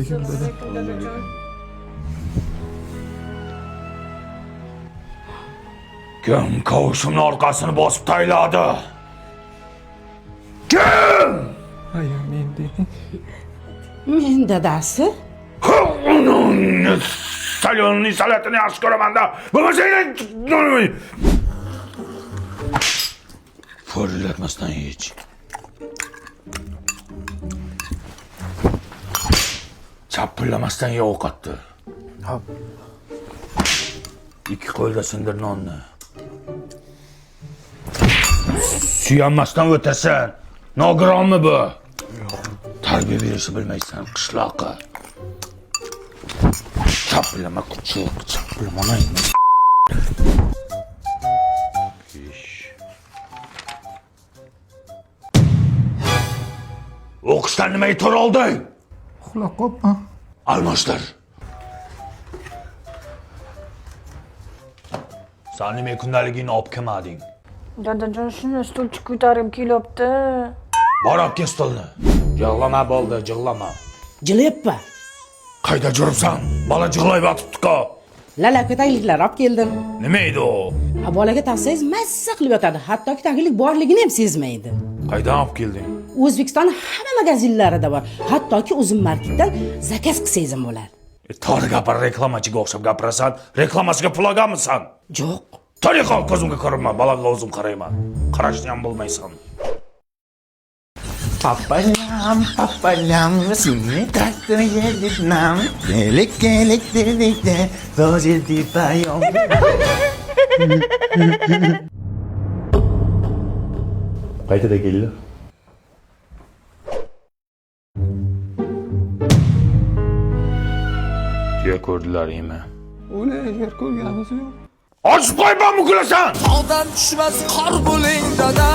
alaykum dada. Kim kavushimning orqasini bosib tayladi? Kim? Aya men deydi. Men dadasi. Salonning salatini yaxshi ko'raman-da. Bo'lmasa Fırlatmasdan hiç. Çapırlamasdan ye ovqatni. Hop. İki qo'lda sindir nonni. Suyanmasdan o'tasan. Nogironmi bu? Tarbiya berishni bilmaysan, qishloqqa. Chapirlama kuchuk, chapirlama. O'qishdan nimaga to'r olding? Uxlab qopman. Almashtir. Sen nima kundaligini olib kelmading? Dadajon shuni stulchi ko'tarib kelyapti. Bor olib kel stolni. Yig'lama bo'ldi, jig'lama. Jilyappa. Qayda juribsan? Bola jig'layib yotibdi-ku. Lala ko'tayliklar olib keldim. Nima edi u? Bolaga taqsangiz mazza qilib yotadi. Hattoki taglik borligini ham sezmaydi. Qaydan olib kelding? O'zbekiston hamma magazinlarida bor. Hattoki o'zim marketdan zakaz qilsangiz ham bo'ladi. To'g'ri gapir, reklamachiga o'xshab gapirasan. Reklamasiga pul olganmisan? Yo'q. Tariqa ko'zimga ko'rinma, bolaga o'zim qarayman. Qarashni ham bilmaysan. Papalam, seni taktını yedirtmem. Gelek dedikte, dozildi payom. Qaytada keldi? Tuya ko'rdilaringmi? O'lay yer ko'rganimiz yo'q. Ochib qo'yma, muklasan! Tog'dan tushmas qor bo'ling dada.